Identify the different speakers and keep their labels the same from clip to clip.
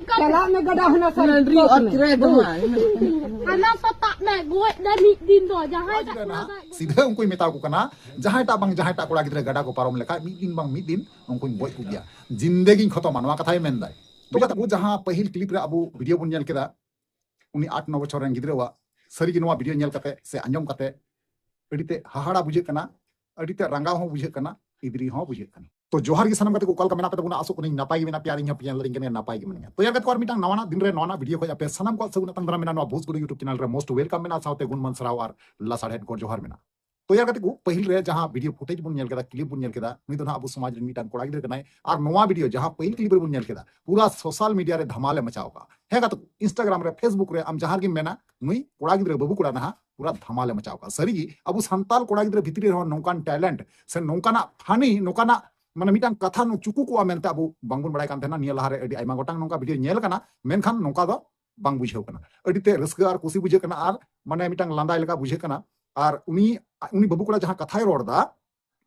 Speaker 1: Kalau me gada hana sari
Speaker 2: Anak setak naik gue dari din tu jangan tak
Speaker 3: सीधे उनको मेता को कना जहां टा बंग जहां टा कोड़ा गिदरे गडा को पारम लेखा मिद दिन उनको बय को गया जिंदगी खत्म मानवा कथाय मेनदाय तो वो जहां पहिल क्लिप रे अबु वीडियो बन नेल केदा उनी 8-9 बछर रेन गिदरे वा सरी गिनवा वीडियो नेल कते से अंजम कते अडिते हाहाड़ा बुझे कना अडिते रंगा हो बुझे कना इदरी हो बुझे कना तो जोहार की सनम कते को कॉल का मेना पे बुना आसो कुनी नापाई मेना प्यारी हो पियान लरिंग के नापाई के मेना तो यार कत और मिटांग नवाना दिन रे नवाना वीडियो को पे सनम को सगुना तंद्रा मेना नो भोजपुरी यूट्यूब चैनल रे मोस्ट वेलकम मेना साउते गुण मन सराव और लासाड़ हेड को जोहार मेना तो यार कते को पहिल रे जहां वीडियो फुटेज बुन नेल केदा क्लिप बुन नेल केदा नी तो ना अबु समाज रे मिटांग कोड़ा गिदरे कनाय और नवा वीडियो जहां पहिल क्लिप रे बुन नेल केदा पूरा सोशल मीडिया रे धमाले मचाओगा हेगा तो इंस्टाग्राम रे फेसबुक रे हम जहां गी मेना नुई कोड़ा गिदरे बाबू कोड़ा ना पूरा धमाले मचाओगा सरी अबु संताल कोड़ा गिदरे भितरी रे नौकान टैलेंट से नौकाना फानी नौकाना माने मिटांग कथा नु चुकु को मेनते अबु बांगबुन बड़ाय कान थेना निया लहारे अडी आइमा गोटांग नौका वीडियो नेल कना मेनखान नौका दो बांग बुझेव कना अडीते रस्का और खुशी बुझे कना और माने मिटांग लांदाय लगा बुझे कना और उनी बाबू कोड़ा जहां कथाय रोड़दा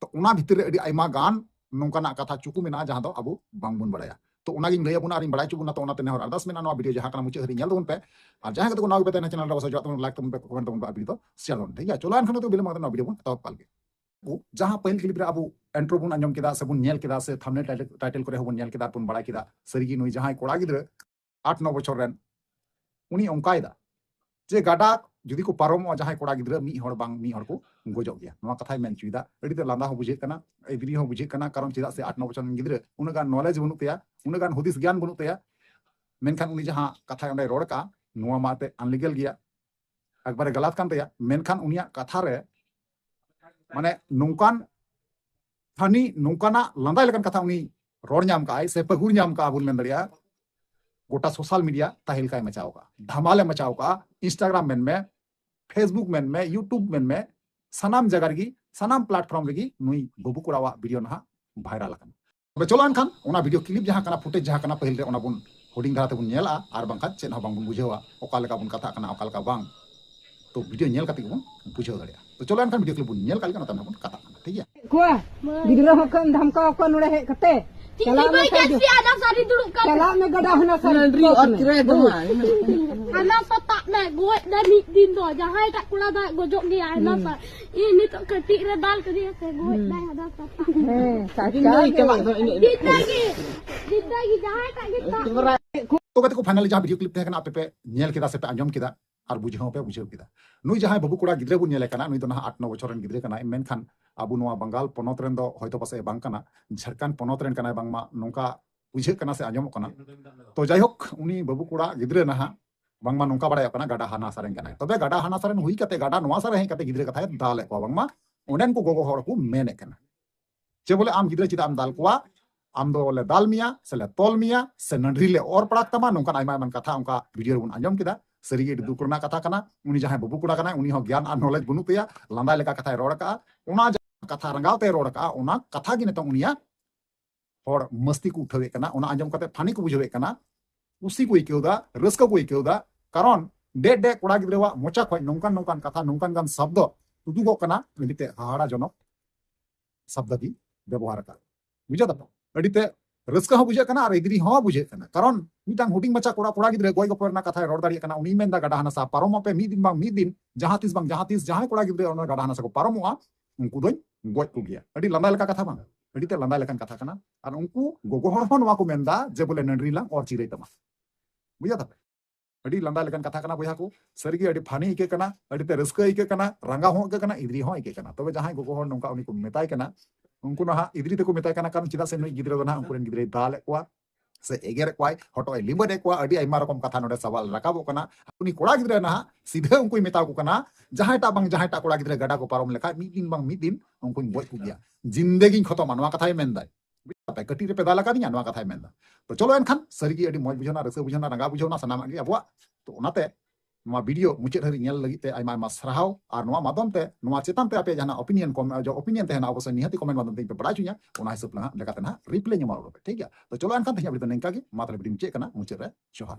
Speaker 3: तो उना भितर रे अडी आइमा गान नौकाना कथा चुकु मेना जहां दो अबु बांगबुन बड़ाया तो उनागिन लय अबुना आरिन बड़ाय चुबुना तो उनाते नेहर अरदास मेना नवा वीडियो जहां कना मुचे हरि नेल दोन पे और जहां कते को नाव बेते चैनल रे बस जो तुम लाइक तुम पे कमेंट तुम वीडियो तो शेयर दोन ठीक है चलो अनखन तो बिल मगन वीडियो तो पाल के जहां पहिल क्लिप रे अबु एंट्रो बुन अंजम केदा से बुन नेल केदा से थंबनेल टाइटल करे होबन नेल केदा पुन बड़ा केदा सरीगी नुई जहां कोड़ा गिदरे 8-9 बछर रेन उनी अंकायदा जे गाडा जुदी को पारम जहां कोड़ा गिदरे मी हड़ बांग मी हड़ को गोजो गया नवा कथाय मेन चुइदा अडी ते लांदा हो बुझे कना एग्री हो बुझे कना कारण चिदा से 8-9 बछर गिदरे उन गान नॉलेज बनु तया उन गान हुदिस ज्ञान बनु तया मेनखान उनी जहां कथा अंडे रोड का नवा माते अनलीगल गया एकबारे गलत कान तया मेनखान उनिया कथा रे माने नौकान थानी नौकाना लांदाय लेकन कथा उनी रोड नाम का से पगुर नाम का बुन मेन दरिया गोटा सोशल मीडिया ताहिल काय मचाओगा धमाले मचाओगा इंस्टाग्राम मेन में फेसबुक मेन में यूट्यूब मेन में सनाम जगह रगी सनाम प्लेटफॉर्म रगी नुई बबू कोड़ावा वीडियो ना वायरल अकन तबे चलो अनखान ओना वीडियो क्लिप जहां कना फुटेज जहां कना पहिल रे ओना बुन होडिंग धाराते बुन नेला आर बांखा चेन ह बांग बुन बुझेवा ओका लेका बुन कथा कना ओका लेका बांग तो वीडियो नेल कते बुन बुझेव दरिया तो चलो अनखान वीडियो क्लिप बुन नेल काल कना तना बुन कथा कना ठीक है
Speaker 1: को गिदरा हकन धमका को नोड़े हे कते
Speaker 2: Kalau kasi anak sari duduk kan.
Speaker 1: kalau me gada hana sari
Speaker 2: Anak setak naik gue dari din tu jangan tak kula tak gojok dia anak sa. Ini tu ketik redal ke dia saya gue dah ada setak. Din lagi jangan tak kita.
Speaker 3: तो कहते को finally जहां video clip थे कना पे nail केदा से पे अंजम केदा और बुझेव पे बुझेव केदा नुई जहां बाबू कोड़ा गिदरे बुन नेले कना नुई तो ना 8-9 बछर रेन गिदरे कना मेनखान अबु नवा बंगाल पोनोत रेन दो होयतो पासे बांग कना झारखंड पोनोत रेन कना बांगमा नोंका बुझे कना से अंजम कना तो जायहोक उनी बाबू कोड़ा गिदरे ना बांगमा नोंका बड़ाय कना गाडा हाना सारेन कना तबे गाडा हाना सारेन हुई कते गाडा नवा सारे हे कते गिदरे कथाय दाले को बांगमा ओनेन को गोगो हर को मेने कना जे बोले आम गिदरे चिदा आम दाल कोआ आम दो ले दाल मिया से ले तोल मिया से नंडरी ले और पड़ाक तमा नोंकान आइमा मन कथा उनका वीडियो बुन अंजम केदा सरी गे दुकुरना कथा कना उनी जहां बाबू कोड़ा कना उनी हो ज्ञान और नॉलेज बनु तया लांदा लेका कथा रोड का ओना कथा रंगावते रोड का ओना कथा गिने तो उनिया और मस्ती को उठावे कना ओना अंजम कते फानी को बुझावे कना उसी को इकेउदा रस्का को इकेउदा कारण डे डे कोड़ा गिद्रेवा मोचा खय नोंकान नोंकान कथा नोंकान गान शब्द तुदुगो कना मिलिते हाहाड़ा जनक शब्द की व्यवहार का बुझा दा अडिते रस्का हो बुझे कना और एग्री हो बुझे कना कारण मिटांग हुडिंग मचा कोड़ा कोड़ा गिद्रे गोय गोपरना कथा रोड दाड़ी कना उनी मेंदा गाडा हना सा पारोमा पे मी दिन जहां तिस जहां कोड़ा गिद्रे ओना गाडा हना सा को पारोमोआ उनको दोय गोय को गया अडी लंदा लेका कथा बांग अडी ते लंदा लेकन कथा कना और उनको गोगो हर हो नवा को मेंदा जे बोले नंडरी ला और चिरे तमा बुझा ता अडी लंदा लेकन कथा कना बुझा को सरगी अडी फानी इके कना अडी ते रस्का इके कना रंगा हो इके कना इद्री हो इके कना तबे जहां गोगो हर नोंका उनी को मेताय कना उनको ना इद्री ते को मेताय कना कारण चिदा से नुई गिद्रे दो ना उनको रेन गिद्रे दाल कोआ से एगेर कोय हटो लिबडे कोआ अडी आइमा रकम कथा नोडे सवाल रकाबो कना उनी कोड़ा गिद्रे ना सीधे उनको मेता को कना जहां टा कोड़ा गिद्रे गडा को पारम लेखा मी दिन उनको बय को गया जिंदगी खत्म मानवा कथाय मेनदाय पे कटी रे पे दाला कादिया नवा कथाय मेनदा तो चलो एनखान सरीगी अडी मौज बुझना रसे बुझना रंगा बुझना सनामा गे अबवा तो ओनाते नवा वीडियो मुचे हरि नेल लगी ते आइमा आइमा सराहाव और नवा माध्यम ते नवा चेतन ते आपे जहां ओपिनियन कम जो ओपिनियन ते ना अवश्य निहति कमेंट माध्यम ते पे बड़ा चुया ओना हिसाब ला लेकाते ना रिप्लाई ᱧᱟᱢᱟ ᱨᱚᱲ ᱯᱮ ᱴᱷᱤᱠ ᱜᱮᱭᱟ तो चलो एनखान ते ᱵᱤᱰᱤ ᱱᱤᱝᱠᱟ ᱜᱮ ᱢᱟ ᱛᱟᱦᱞᱮ ᱵᱤᱰᱤ ᱢᱩᱪᱟᱹᱫ ᱠᱟᱱᱟ ᱢᱩᱪᱟᱹᱫ ᱨᱮ ᱡᱚᱦᱟᱨ